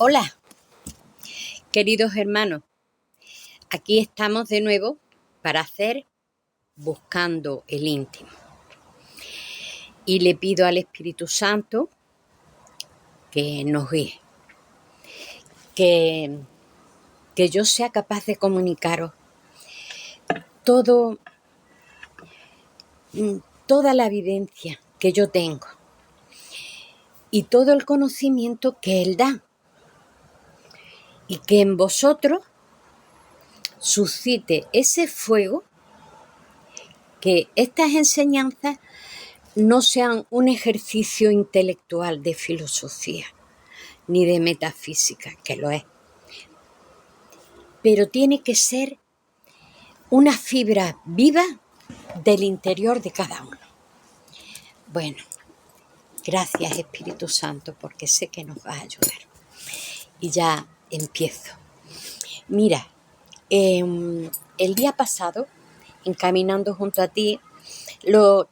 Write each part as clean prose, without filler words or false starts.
Hola, queridos hermanos, aquí estamos de nuevo para hacer Buscando el Íntimo. Y le pido al Espíritu Santo que nos guíe, que yo sea capaz de comunicaros toda la vivencia que yo tengo y todo el conocimiento que Él da, y que en vosotros suscite ese fuego, que estas enseñanzas no sean un ejercicio intelectual de filosofía ni de metafísica, que lo es, pero tiene que ser una fibra viva del interior de cada uno. Bueno, gracias Espíritu Santo, porque sé que nos va a ayudar. Y ya empiezo. Mira, el día pasado, encaminando junto a ti,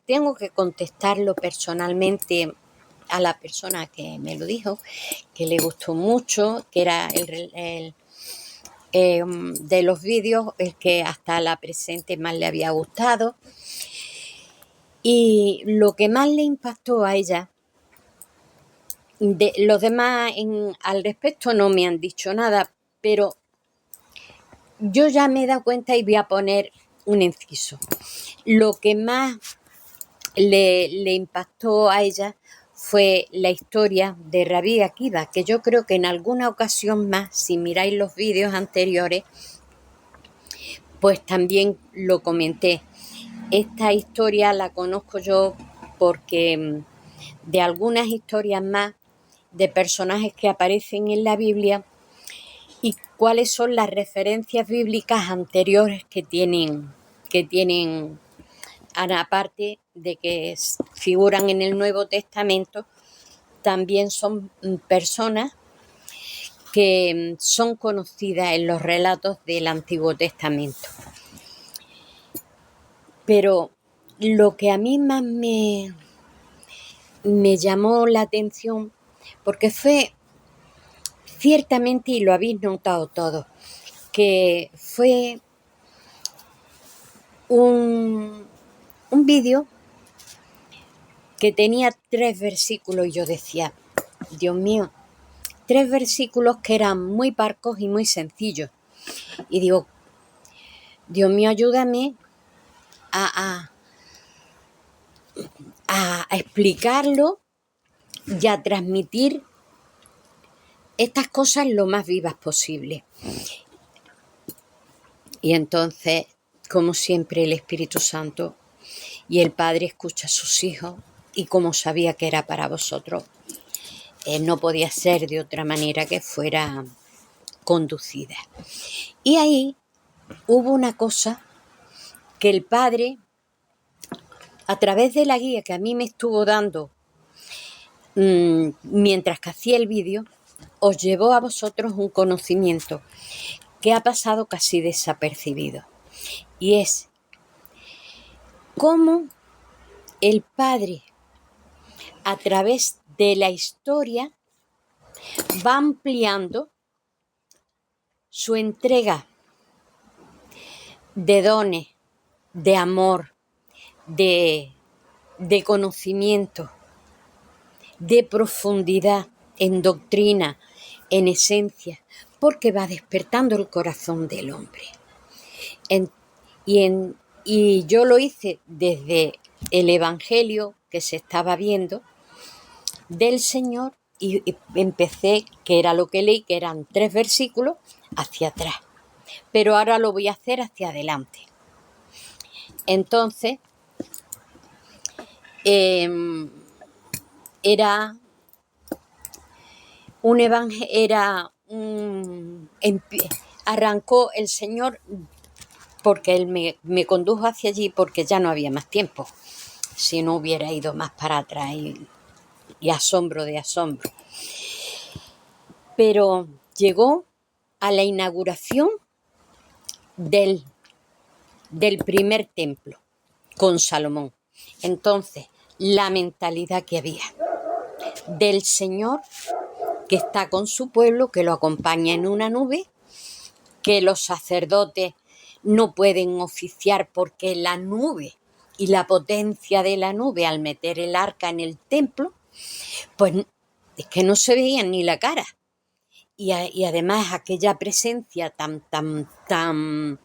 tengo que contestarlo personalmente a la persona que me lo dijo, que le gustó mucho, que era de los vídeos el que hasta la presente más le había gustado. Y lo que más le impactó a ella, los demás al respecto no me han dicho nada, pero yo ya me he dado cuenta y voy a poner un inciso. Lo que más le impactó a ella fue la historia de Rabí Akiva, que yo creo que en alguna ocasión más, si miráis los vídeos anteriores, pues también lo comenté. Esta historia la conozco yo porque de algunas historias más de personajes que aparecen en la Biblia y cuáles son las referencias bíblicas anteriores que tienen aparte de que figuran en el Nuevo Testamento, también son personas que son conocidas en los relatos del Antiguo Testamento. Pero lo que a mí más me llamó la atención, porque fue ciertamente, y lo habéis notado todos, que fue un vídeo que tenía 3 versículos y yo decía, Dios mío, 3 versículos que eran muy parcos y muy sencillos. Y digo, Dios mío, ayúdame a explicarlo y a transmitir estas cosas lo más vivas posible. Y entonces, como siempre, el Espíritu Santo y el Padre escucha a sus hijos, y como sabía que era para vosotros, no podía ser de otra manera que fuera conducida. Y ahí hubo una cosa que el Padre, a través de la guía que a mí me estuvo dando mientras que hacía el vídeo, os llevó a vosotros un conocimiento que ha pasado casi desapercibido. Y es cómo el Padre, a través de la historia, va ampliando su entrega de dones, de amor, de conocimiento, de profundidad en doctrina, en esencia, porque va despertando el corazón del hombre. Y yo lo hice desde el Evangelio que se estaba viendo del Señor, y empecé, que era lo que leí, que eran 3 versículos, hacia atrás. Pero ahora lo voy a hacer hacia adelante. Entonces, arrancó el Señor, porque Él me condujo hacia allí, porque ya no había más tiempo, si no hubiera ido más para atrás, y asombro de asombro. Pero llegó a la inauguración del primer templo con Salomón. Entonces, la mentalidad que había del Señor que está con su pueblo, que lo acompaña en una nube, que los sacerdotes no pueden oficiar porque la nube y la potencia de la nube al meter el arca en el templo, pues es que no se veían ni la cara. Y además aquella presencia tan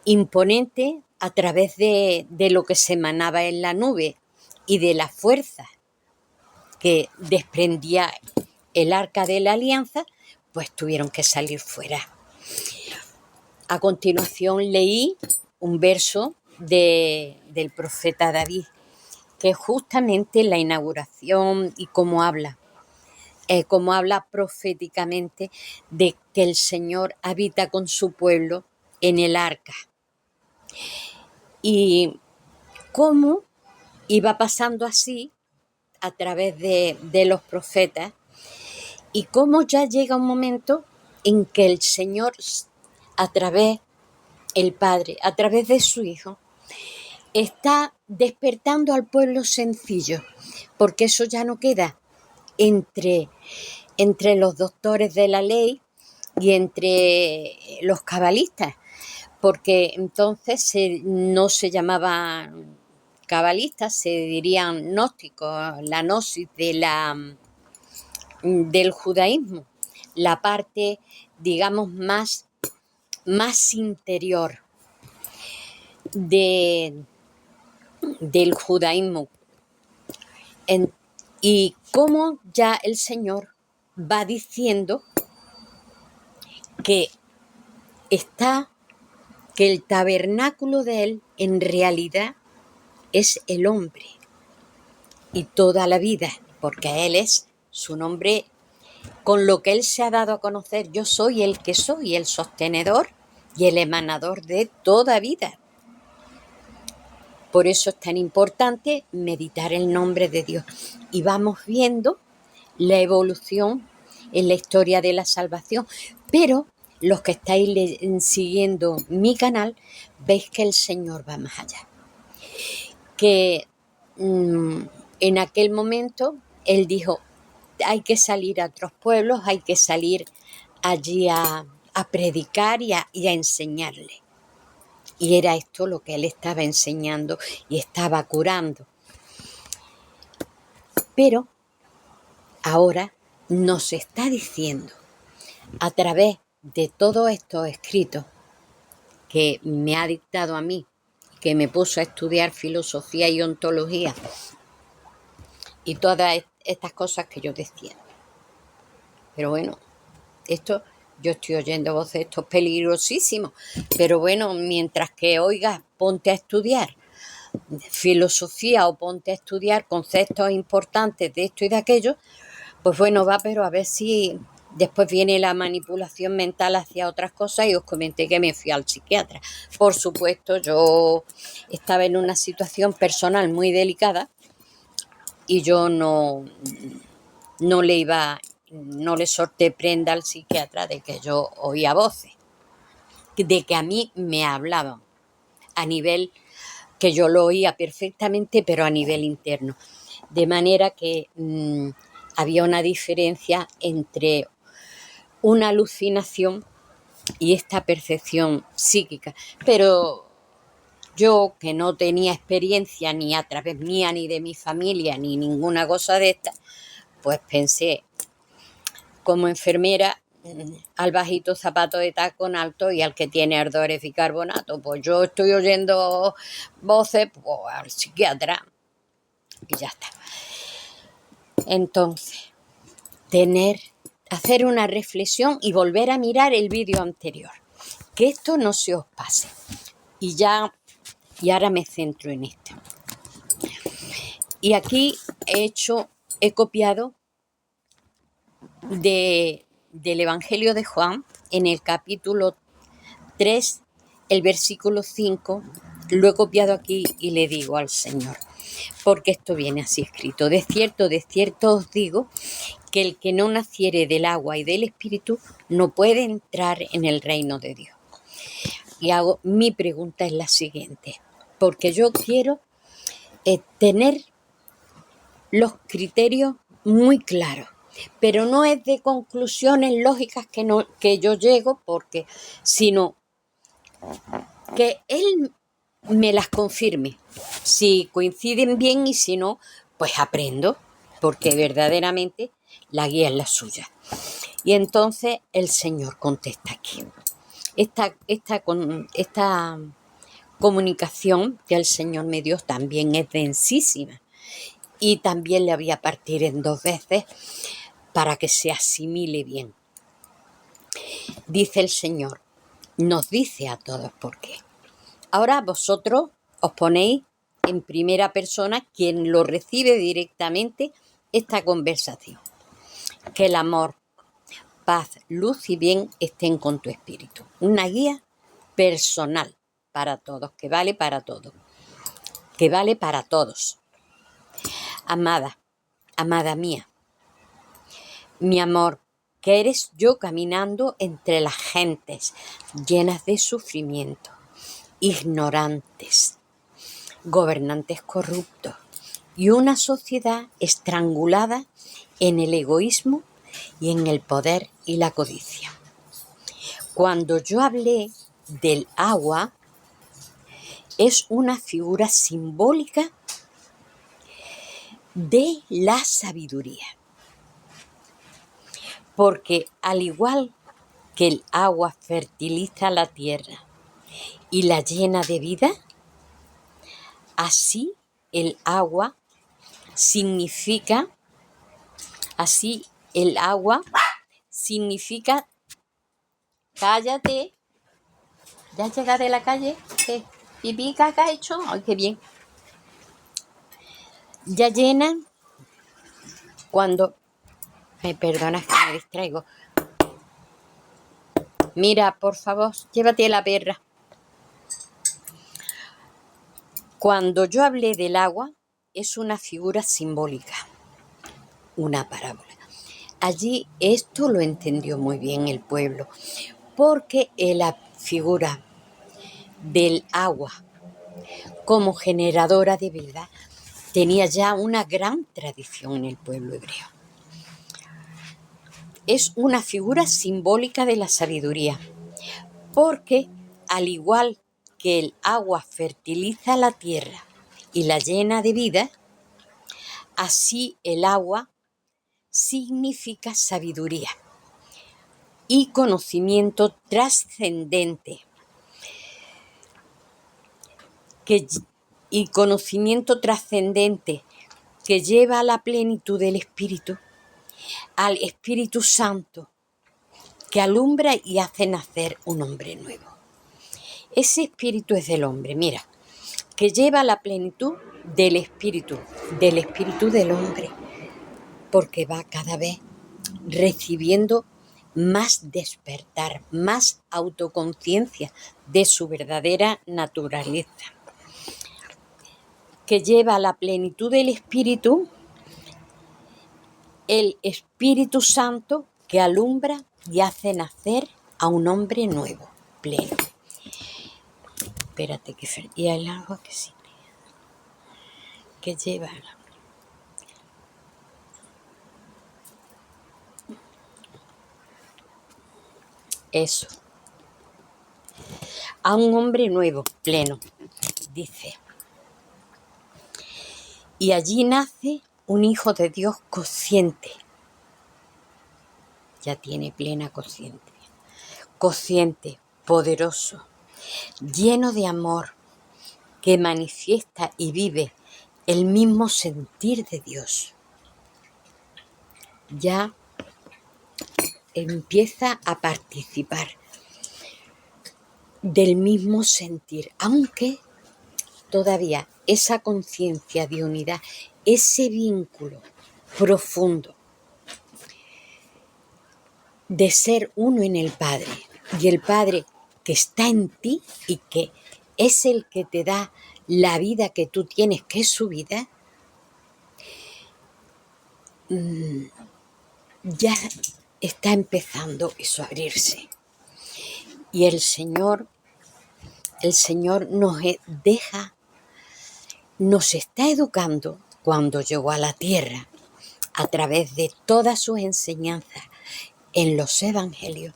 imponente a través de lo que se emanaba en la nube y de la fuerza que desprendía el arca de la alianza, pues tuvieron que salir fuera. A continuación leí un verso del profeta David, que es justamente la inauguración y cómo habla proféticamente de que el Señor habita con su pueblo en el arca. Y cómo iba pasando así a través de los profetas, y cómo ya llega un momento en que el Señor, el Padre, a través de su Hijo, está despertando al pueblo sencillo, porque eso ya no queda entre los doctores de la ley y entre los cabalistas, porque entonces no se llamaban cabalistas, se dirían gnósticos, la gnosis del judaísmo, la parte, digamos, más interior del judaísmo. Y cómo ya el Señor va diciendo que el tabernáculo de Él en realidad es el hombre y toda la vida, porque Él es su nombre, con lo que Él se ha dado a conocer. Yo soy el que soy, el sostenedor y el emanador de toda vida. Por eso es tan importante meditar el nombre de Dios. Y vamos viendo la evolución en la historia de la salvación. Pero los que estáis siguiendo mi canal, veis que el Señor va más allá. Que en aquel momento Él dijo, hay que salir a otros pueblos, hay que salir allí a predicar y a enseñarle. Y era esto lo que Él estaba enseñando y estaba curando. Pero ahora nos está diciendo, a través de todos estos escritos que me ha dictado a mí, que me puso a estudiar filosofía y ontología y todas estas cosas que yo decía. Pero bueno, yo estoy oyendo voces, esto es peligrosísimo. Pero bueno, mientras que oigas, ponte a estudiar filosofía o ponte a estudiar conceptos importantes de esto y de aquello, pues bueno, pero a ver si después viene la manipulación mental hacia otras cosas. Y os comenté que me fui al psiquiatra. Por supuesto, yo estaba en una situación personal muy delicada y yo no le solté prenda al psiquiatra de que yo oía voces, de que a mí me hablaban a nivel que yo lo oía perfectamente, pero a nivel interno. De manera que había una diferencia entre una alucinación y esta percepción psíquica. Pero yo, que no tenía experiencia ni a través mía, ni de mi familia, ni ninguna cosa de esta, pues pensé, como enfermera, al bajito zapato de tacón alto y al que tiene ardores bicarbonato. Pues yo estoy oyendo voces, pues al psiquiatra y ya está. Entonces, hacer una reflexión y volver a mirar el vídeo anterior. Que esto no se os pase. Y ahora me centro en esto. Y aquí he copiado del Evangelio de Juan, en el capítulo 3, el versículo 5, lo he copiado aquí y le digo al Señor, porque esto viene así escrito: de cierto os digo, que el que no naciere del agua y del Espíritu no puede entrar en el reino de Dios. Y mi pregunta es la siguiente, porque yo quiero tener los criterios muy claros. pero no es de conclusiones lógicas que yo llego, sino que él me las confirme. Si coinciden bien y si no, pues aprendo, porque verdaderamente la guía es la suya. Y entonces el Señor contesta aquí. Esta comunicación que el Señor me dio también es densísima y también la voy a partir en 2 veces para que se asimile bien. Dice el Señor, nos dice a todos por qué. Ahora vosotros os ponéis en primera persona quien lo recibe directamente esta conversación. Que el amor, paz, luz y bien estén con tu espíritu. Una guía personal para todos, que vale para todos. Que vale para todos. Amada, amada mía, mi amor, que eres yo caminando entre las gentes llenas de sufrimiento, ignorantes, gobernantes corruptos y una sociedad estrangulada en el egoísmo y en el poder y la codicia. Cuando yo hablé del agua, es una figura simbólica de la sabiduría, porque al igual que el agua fertiliza la tierra y la llena de vida, así el agua significa, cállate, ya llega de la calle, ¿qué? ¿Pipí, caca hecho? ¡Ay, qué bien! Ya llena, cuando, me perdonas que me distraigo, mira, por favor, llévate a la perra. Cuando yo hablé del agua, es una figura simbólica, una parábola. Allí esto lo entendió muy bien el pueblo, porque la figura del agua como generadora de vida tenía ya una gran tradición en el pueblo hebreo. Es una figura simbólica de la sabiduría, porque al igual que el agua fertiliza la tierra y la llena de vida, así el agua significa sabiduría y conocimiento trascendente, que lleva a la plenitud del Espíritu, al Espíritu Santo, que alumbra y hace nacer un hombre nuevo. Ese espíritu es del hombre, mira, que lleva a la plenitud del espíritu del hombre, porque va cada vez recibiendo más despertar, más autoconciencia de su verdadera naturaleza, que lleva a la plenitud del espíritu el Espíritu Santo que alumbra y hace nacer a un hombre nuevo, pleno. Espérate, y hay algo que sí, que lleva eso, a un hombre nuevo, pleno, dice. Y allí nace un hijo de Dios consciente. Ya tiene plena consciente, poderoso, lleno de amor, que manifiesta y vive el mismo sentir de Dios. Ya empieza a participar del mismo sentir, aunque todavía esa conciencia de unidad, ese vínculo profundo de ser uno en el Padre, y el Padre que está en ti y que es el que te da la vida que tú tienes, que es su vida, ya está empezando eso a abrirse. Y el Señor nos está educando cuando llegó a la tierra a través de todas sus enseñanzas en los evangelios,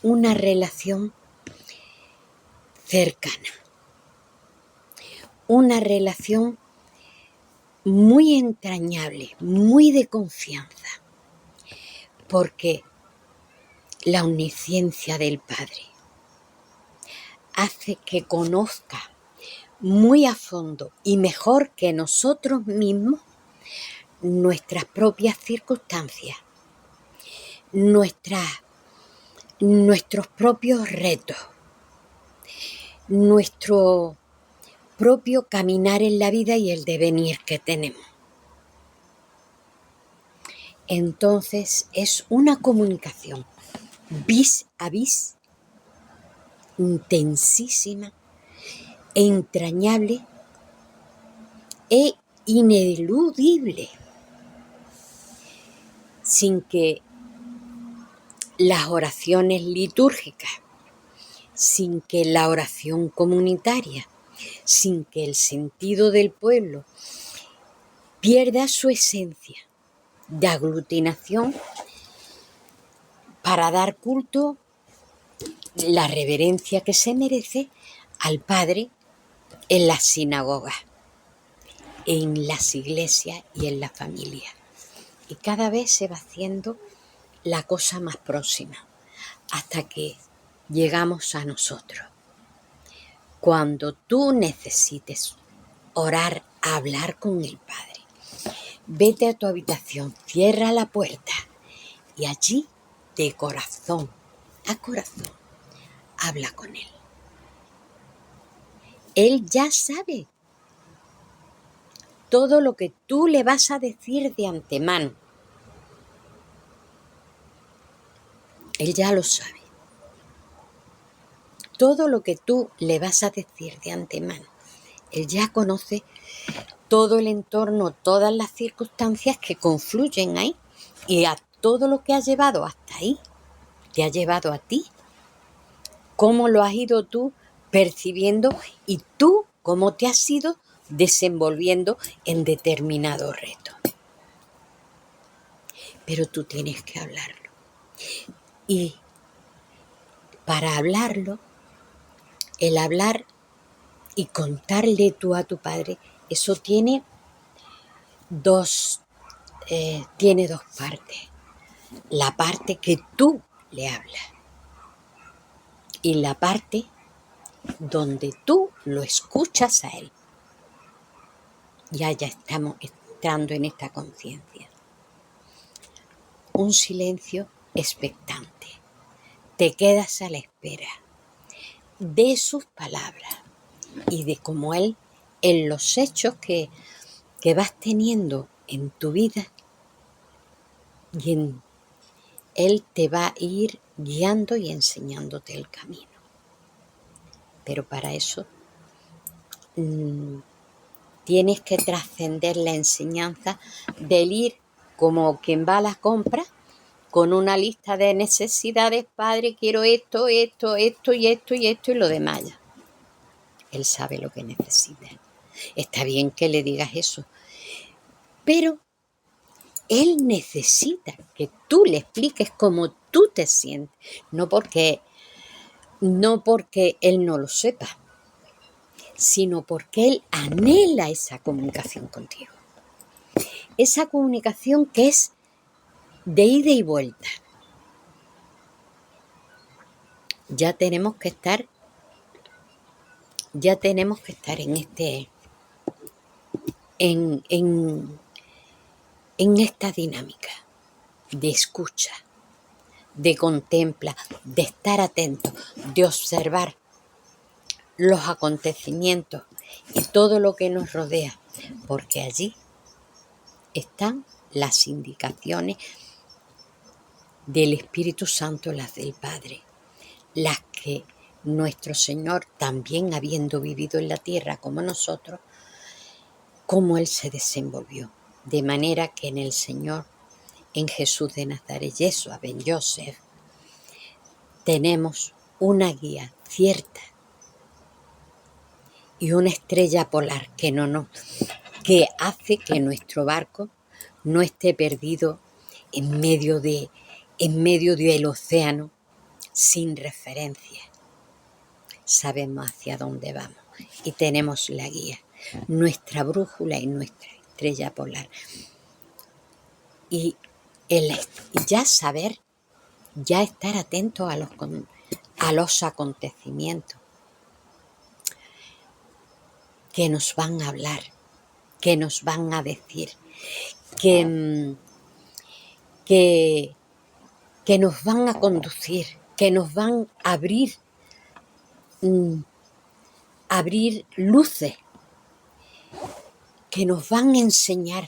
una relación cercana, una relación muy entrañable, muy de confianza, porque la omnisciencia del Padre hace que conozca muy a fondo y mejor que nosotros mismos nuestras propias circunstancias, nuestros propios retos, nuestro propio caminar en la vida y el devenir que tenemos. Entonces es una comunicación vis a vis, intensísima e entrañable e ineludible, sin que las oraciones litúrgicas, sin que la oración comunitaria, sin que el sentido del pueblo pierda su esencia de aglutinación para dar culto, la reverencia que se merece al Padre en las sinagogas, en las iglesias y en la familia. Y cada vez se va haciendo la cosa más próxima, hasta que llegamos a nosotros. Cuando tú necesites orar, hablar con el Padre, vete a tu habitación, cierra la puerta y allí, de corazón a corazón, habla con Él. Él ya sabe todo lo que tú le vas a decir de antemano. Él ya lo sabe. Todo lo que tú le vas a decir de antemano. Él ya conoce todo el entorno, todas las circunstancias que confluyen ahí y a todo lo que ha llevado hasta ahí, te ha llevado a ti. Cómo lo has ido tú percibiendo y tú cómo te has ido desenvolviendo en determinado reto. Pero tú tienes que hablarlo. Y para hablarlo, el hablar y contarle tú a tu Padre, eso tiene dos partes. La parte que tú le hablas y la parte donde tú lo escuchas a Él. Ya estamos entrando en esta conciencia. Un silencio expectante. Te quedas a la espera de sus palabras y de cómo Él, en los hechos que vas teniendo en tu vida, y Él te va a ir guiando y enseñándote el camino. Pero para eso tienes que trascender la enseñanza del ir como quien va a la compra con una lista de necesidades. Padre, quiero esto, esto, esto y esto y esto y lo demás. Él sabe lo que necesita. Está bien que le digas eso, pero Él necesita que tú le expliques cómo tú te sientes, no porque Él no lo sepa, sino porque Él anhela esa comunicación contigo. Esa comunicación que es de ida y vuelta. Ya tenemos que estar en esta dinámica de escucha, de contempla, de estar atento, de observar los acontecimientos y todo lo que nos rodea, porque allí están las indicaciones del Espíritu Santo, las del Padre, las que nuestro Señor, también habiendo vivido en la tierra como nosotros, cómo Él se desenvolvió, de manera que en el Señor, en Jesús de Nazaret, Yeshua ben Yosef, tenemos una guía cierta y una estrella polar que hace que nuestro barco no esté perdido en medio del océano sin referencia. Sabemos hacia dónde vamos y tenemos la guía, nuestra brújula y nuestra estrella polar. Y ya saber, ya estar atento a los acontecimientos que nos van a hablar, que nos van a decir, que nos van a conducir, que nos van a abrir luces, que nos van a enseñar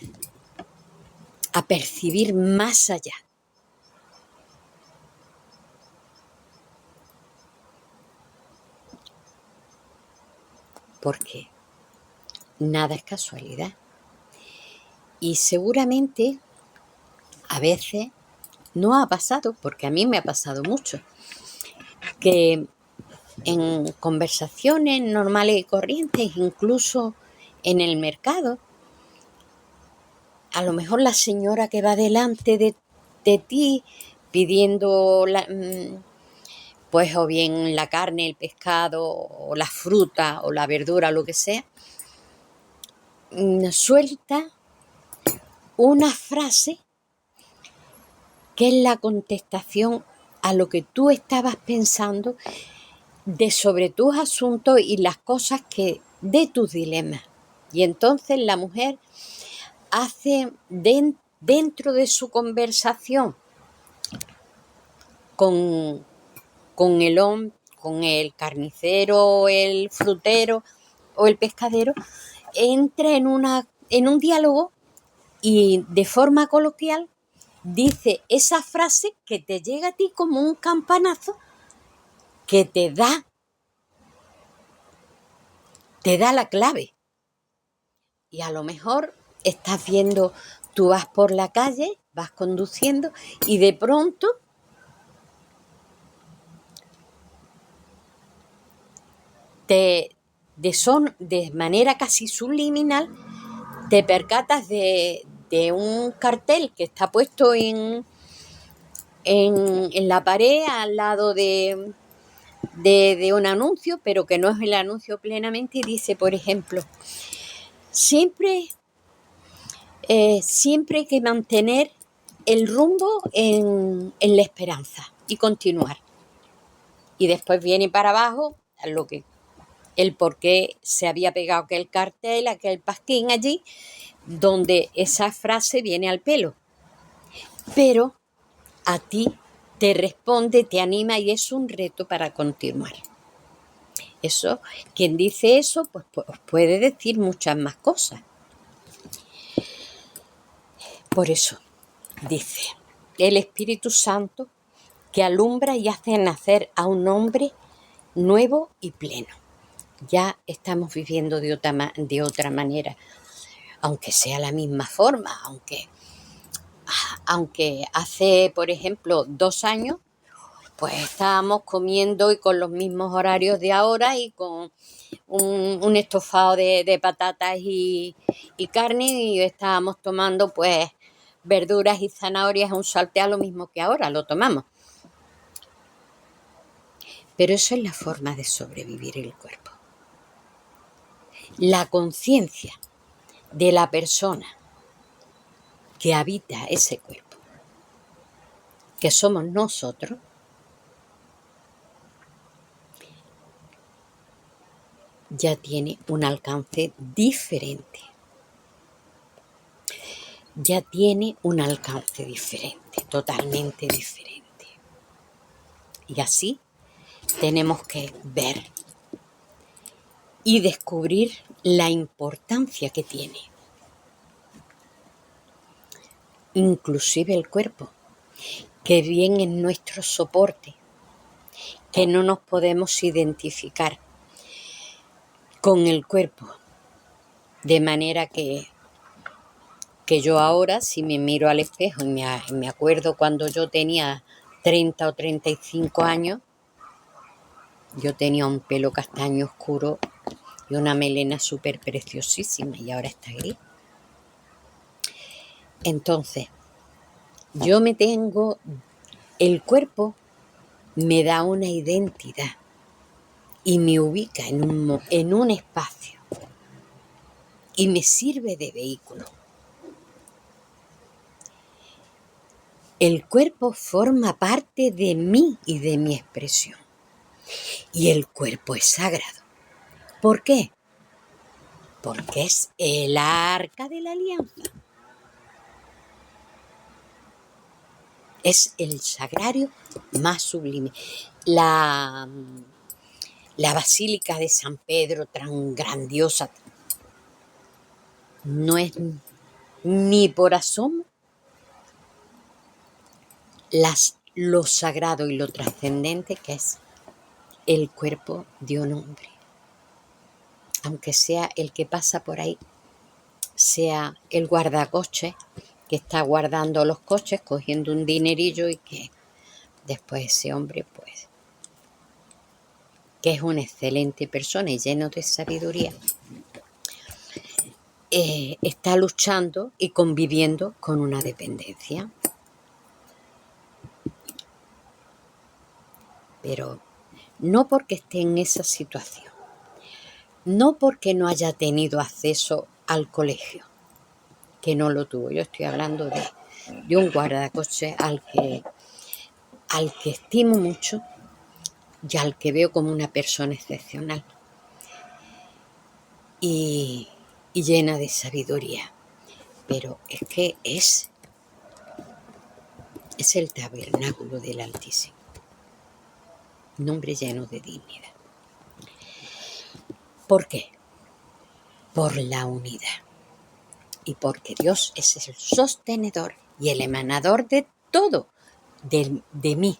a percibir más allá. Porque nada es casualidad. Y seguramente a veces no ha pasado, porque a mí me ha pasado mucho, que en conversaciones normales y corrientes, incluso en el mercado, a lo mejor la señora que va delante de ti pidiendo pues o bien la carne, el pescado, o la fruta, o la verdura, o lo que sea, suelta una frase que es la contestación a lo que tú estabas pensando sobre tus asuntos y las cosas de tus dilemas. Y entonces la mujer hace dentro de su conversación con el hombre, con el carnicero, el frutero o el pescadero, entra en un diálogo y de forma coloquial dice esa frase que te llega a ti como un campanazo que te da la clave. Y a lo mejor estás viendo, tú vas por la calle, vas conduciendo y de pronto de manera casi subliminal te percatas de un cartel que está puesto en la pared al lado de un anuncio, pero que no es el anuncio plenamente, y dice, por ejemplo, siempre hay que mantener el rumbo en la esperanza y continuar. Y después viene para abajo el por qué se había pegado aquel cartel, aquel pasquín allí, donde esa frase viene al pelo. Pero a ti te responde, te anima y es un reto para continuar. Eso, quien dice eso, pues puede decir muchas más cosas. Por eso dice, el Espíritu Santo que alumbra y hace nacer a un hombre nuevo y pleno. Ya estamos viviendo de otra manera, aunque sea la misma forma, aunque hace, por ejemplo, 2 años, pues estábamos comiendo y con los mismos horarios de ahora y con un estofado de patatas y carne, y estábamos tomando pues verduras y zanahorias, un salteado, lo mismo que ahora lo tomamos. Pero eso es la forma de sobrevivir el cuerpo. La conciencia de la persona que habita ese cuerpo, que somos nosotros, ya tiene un alcance diferente. Ya tiene un alcance diferente, totalmente diferente. Y así tenemos que ver y descubrir la importancia que tiene. Inclusive el cuerpo, que bien es nuestro soporte, que no nos podemos identificar con el cuerpo. De manera que yo ahora, si me miro al espejo y me acuerdo cuando yo tenía 30 o 35 años, yo tenía un pelo castaño oscuro y una melena súper preciosísima, y ahora está gris. Entonces, yo me tengo, el cuerpo me da una identidad y me ubica en un espacio y me sirve de vehículo. El cuerpo forma parte de mí y de mi expresión. Y el cuerpo es sagrado. ¿Por qué? Porque es el arca de la alianza. Es el sagrario más sublime. La Basílica de San Pedro, tan grandiosa, no es ni por asomo lo sagrado y lo trascendente que es el cuerpo de un hombre. Aunque sea el que pasa por ahí, sea el guardacoches que está guardando los coches, cogiendo un dinerillo y que después ese hombre, pues, que es una excelente persona y lleno de sabiduría, está luchando y conviviendo con una dependencia. Pero no porque esté en esa situación, no porque no haya tenido acceso al colegio, que no lo tuvo. Yo estoy hablando de un guardacoches al que estimo mucho y al que veo como una persona excepcional y llena de sabiduría. Pero es que es el tabernáculo del Altísimo, un hombre lleno de dignidad. ¿Por qué? Por la unidad. Y porque Dios es el sostenedor y el emanador de todo, de mí.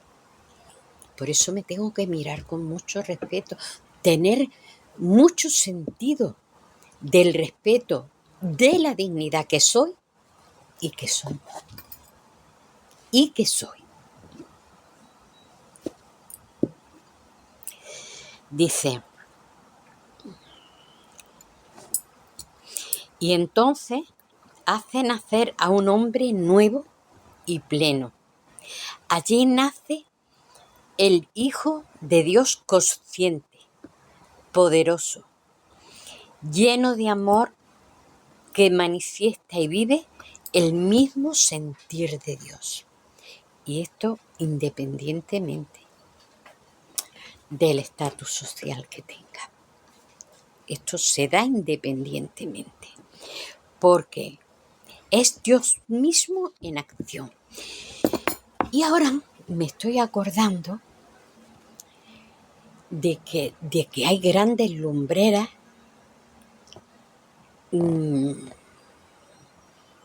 Por eso me tengo que mirar con mucho respeto, tener mucho sentido del respeto, de la dignidad que soy y que soy. Y que soy. Dice, y entonces hace nacer a un hombre nuevo y pleno. Allí nace el Hijo de Dios consciente, poderoso, lleno de amor, que manifiesta y vive el mismo sentir de Dios. Y esto independientemente del estatus social que tenga. Esto se da independientemente, porque es Dios mismo en acción. Y ahora me estoy acordando de que hay grandes lumbreras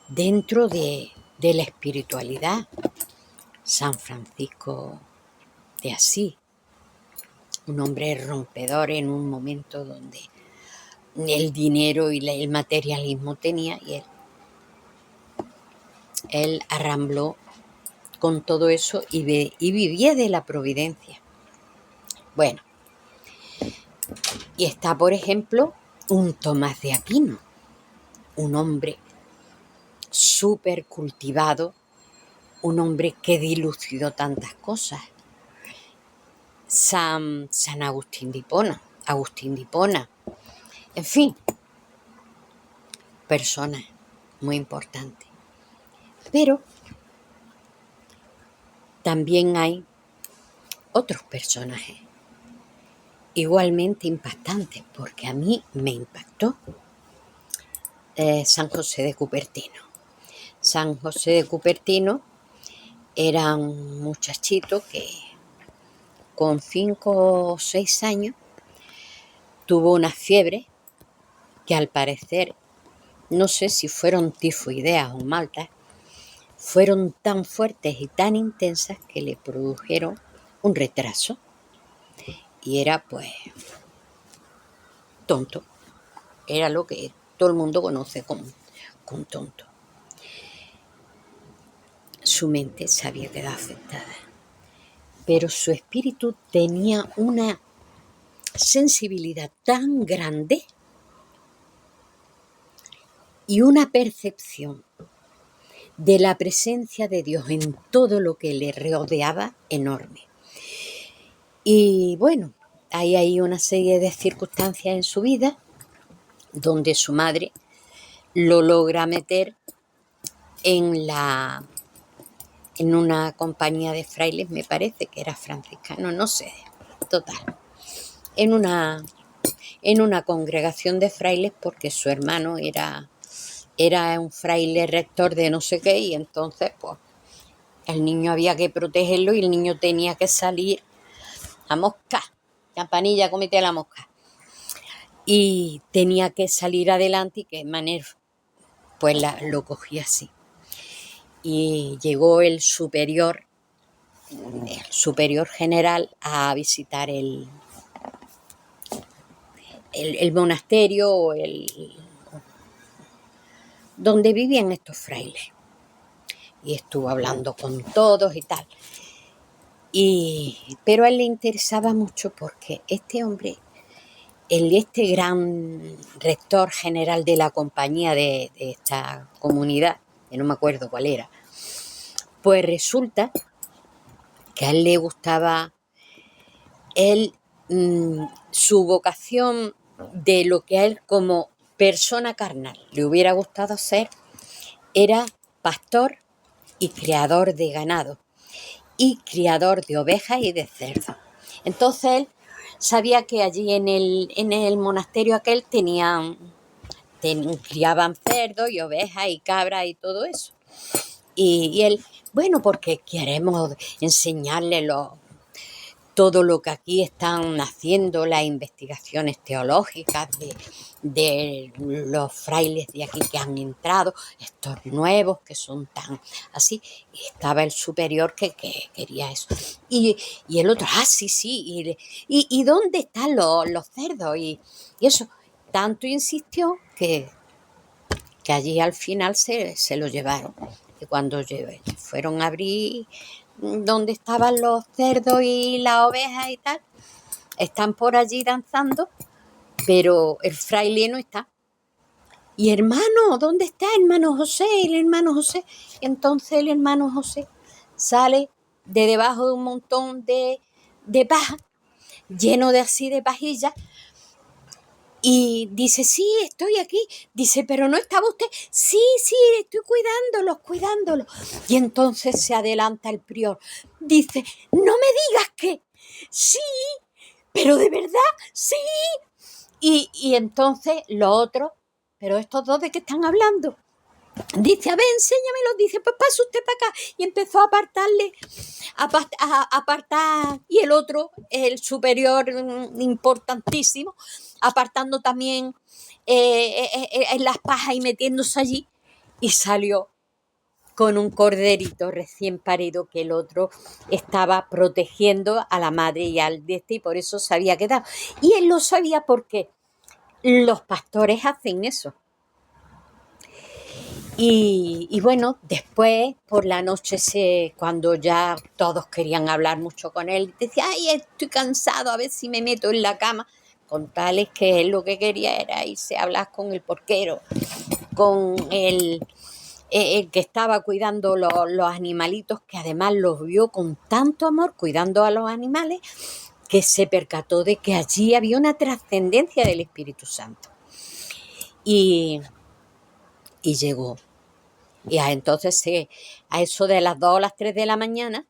dentro de la espiritualidad. San Francisco de Asís, un hombre rompedor en un momento donde el dinero y el materialismo tenía, y él arrambló con todo eso y vivía de la providencia. Bueno, y está, por ejemplo, un Tomás de Aquino, un hombre súper cultivado, un hombre que dilucidó tantas cosas. San Agustín de Hipona, en fin, personas muy importantes. Pero también hay otros personajes igualmente impactantes, porque a mí me impactó San José de Cupertino. San José de Cupertino era un muchachito que con 5 o 6 años tuvo una fiebre que al parecer, no sé si fueron tifoideas o maltas, fueron tan fuertes y tan intensas que le produjeron un retraso. Y era, pues, tonto. Era lo que todo el mundo conoce con tonto. Su mente se había quedado afectada, pero su espíritu tenía una sensibilidad tan grande y una percepción de la presencia de Dios en todo lo que le rodeaba enorme. Y bueno, hay una serie de circunstancias en su vida donde su madre lo logra meter en una compañía de frailes, me parece que era franciscano, no sé, total, en una congregación de frailes, porque su hermano era un fraile rector de no sé qué, y entonces pues el niño había que protegerlo y el niño tenía que salir a mosca, campanilla, cómete la mosca, y tenía que salir adelante, y que manera pues lo cogí así. Y llegó el superior general a visitar el monasterio o donde vivían estos frailes, y estuvo hablando con todos y tal. Pero a él le interesaba mucho porque este hombre, este gran rector general de la compañía de esta comunidad, que no me acuerdo cuál era, pues resulta que a él le gustaba, su vocación de lo que a él como persona carnal le hubiera gustado ser era pastor y criador de ganado y criador de ovejas y de cerdos. Entonces él sabía que allí en el monasterio aquel criaban cerdos y ovejas y cabras y todo eso. Y él, bueno, porque queremos enseñarle todo lo que aquí están haciendo, las investigaciones teológicas de los frailes de aquí que han entrado, estos nuevos que son tan así. Y estaba el superior que quería eso. Y el otro, sí, ¿y dónde están los cerdos? Y eso, tanto insistió que allí al final se lo llevaron. Y cuando fueron a abrir donde estaban los cerdos y las ovejas y tal, están por allí danzando, pero el fraile no está. Y hermano, ¿dónde está hermano José? El hermano José. Entonces el hermano José sale de debajo de un montón de paja, lleno de así de pajillas, y dice, sí, estoy aquí. Dice, pero no estaba usted. Sí, estoy cuidándolos. Y entonces se adelanta el prior. Dice, no me digas que sí, pero de verdad, sí. Y entonces los otros, pero estos dos, ¿de qué están hablando? Dice, a ver, enséñamelo. Dice, pues pase usted para acá. Y empezó a apartarle, a apartar, y el otro, el superior importantísimo, apartando también en las pajas y metiéndose allí, y salió con un corderito recién parido que el otro estaba protegiendo a la madre y al de este, y por eso se había quedado. Y él lo sabía porque los pastores hacen eso. Y bueno, después por la noche, cuando ya todos querían hablar mucho con él, decía, ay, estoy cansado, a ver si me meto en la cama. Con tales que él lo que quería era irse a hablar con el porquero, con el que estaba cuidando los animalitos, que además los vio con tanto amor cuidando a los animales, que se percató de que allí había una trascendencia del Espíritu Santo. Y llegó. Y entonces a eso de las 2 o las 3 de la mañana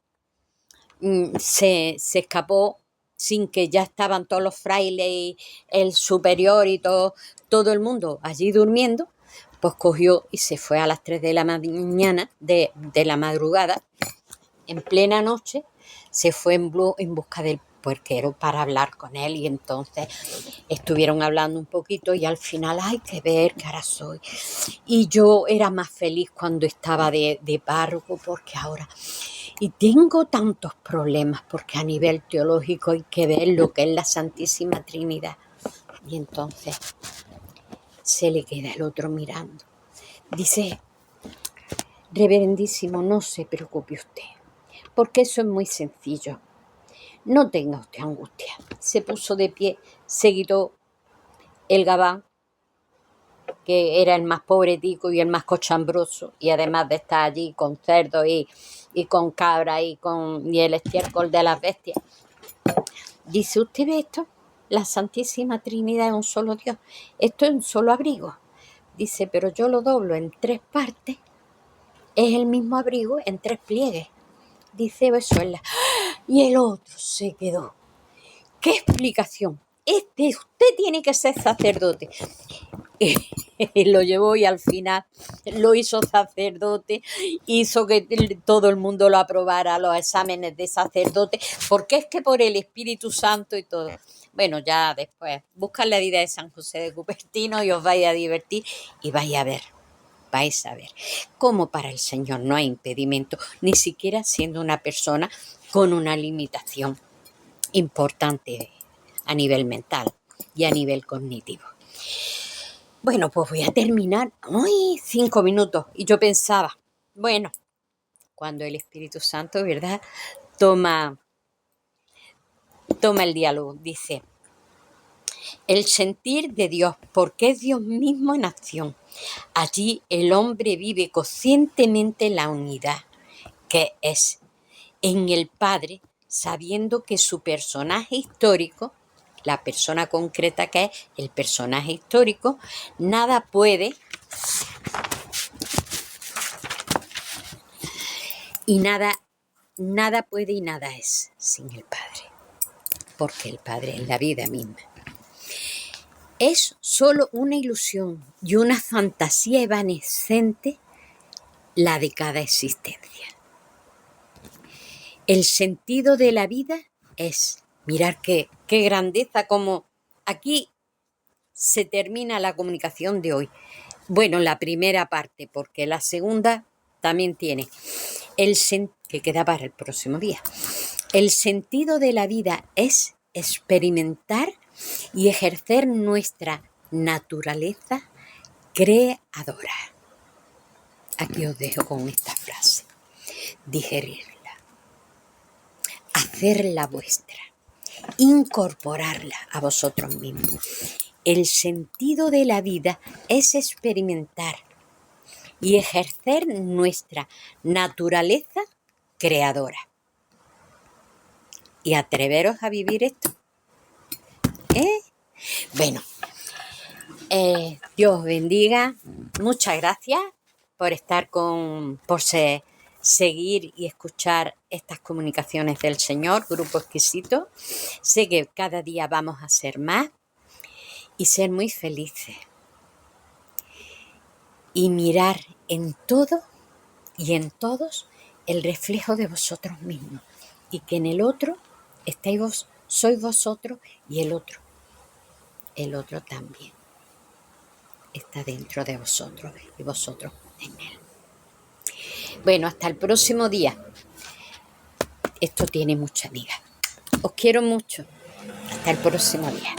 se escapó, sin que ya estaban todos los frailes y el superior y todo el mundo allí durmiendo. Pues cogió y se fue a las 3 de la mañana, de la madrugada, en plena noche, se fue en busca del puerquero para hablar con él, y entonces estuvieron hablando un poquito, y al final, hay que ver qué ahora soy. Y yo era más feliz cuando estaba de párroco, porque ahora... Y tengo tantos problemas, porque a nivel teológico hay que ver lo que es la Santísima Trinidad. Y entonces se le queda el otro mirando. Dice, reverendísimo, no se preocupe usted, porque eso es muy sencillo. No tenga usted angustia. Se puso de pie, se quitó el gabán que era el más pobretico y el más cochambroso, y además de estar allí con cerdos y con cabras y el estiércol de las bestias. Dice, ¿usted ve esto? La Santísima Trinidad es un solo Dios. Esto es un solo abrigo. Dice, pero yo lo doblo en 3 partes. Es el mismo abrigo en 3 pliegues. Dice, eso es la... Y el otro se quedó. ¿Qué explicación? Usted tiene que ser sacerdote. Y lo llevó y al final lo hizo sacerdote, hizo que todo el mundo lo aprobara, los exámenes de sacerdote, porque es que por el Espíritu Santo y todo. Bueno, ya después, buscad la vida de San José de Cupertino y os vais a divertir y vais a ver cómo para el Señor no hay impedimento, ni siquiera siendo una persona con una limitación importante a nivel mental y a nivel cognitivo. Bueno, pues voy a terminar. ¡Ay! 5 minutos. Y yo pensaba, bueno, cuando el Espíritu Santo, ¿verdad?, toma el diálogo. Dice, el sentir de Dios, porque es Dios mismo en acción. Allí el hombre vive conscientemente la unidad que es en el Padre, sabiendo que su personaje histórico, la persona concreta que es el personaje histórico, nada puede y nada puede y nada es sin el Padre, porque el Padre es la vida misma. Es solo una ilusión y una fantasía evanescente la de cada existencia. El sentido de la vida es, mirar qué grandeza, como aquí se termina la comunicación de hoy. Bueno, la primera parte, porque la segunda también tiene que queda para el próximo día. El sentido de la vida es experimentar y ejercer nuestra naturaleza creadora. Aquí os dejo con esta frase. Digerirla, hacerla vuestra, incorporarla a vosotros mismos. El sentido de la vida es experimentar y ejercer nuestra naturaleza creadora. Y atreveros a vivir esto. Bueno, Dios os bendiga. Muchas gracias por estar seguir y escuchar estas comunicaciones del Señor, Grupo Exquisito. Sé que cada día vamos a ser más y ser muy felices. Y mirar en todo y en todos el reflejo de vosotros mismos. Y que en el otro estáis vos, sois vosotros, y el otro también está dentro de vosotros y vosotros en él. Bueno, hasta el próximo día. Esto tiene mucha amiga. Os quiero mucho. Hasta el próximo día.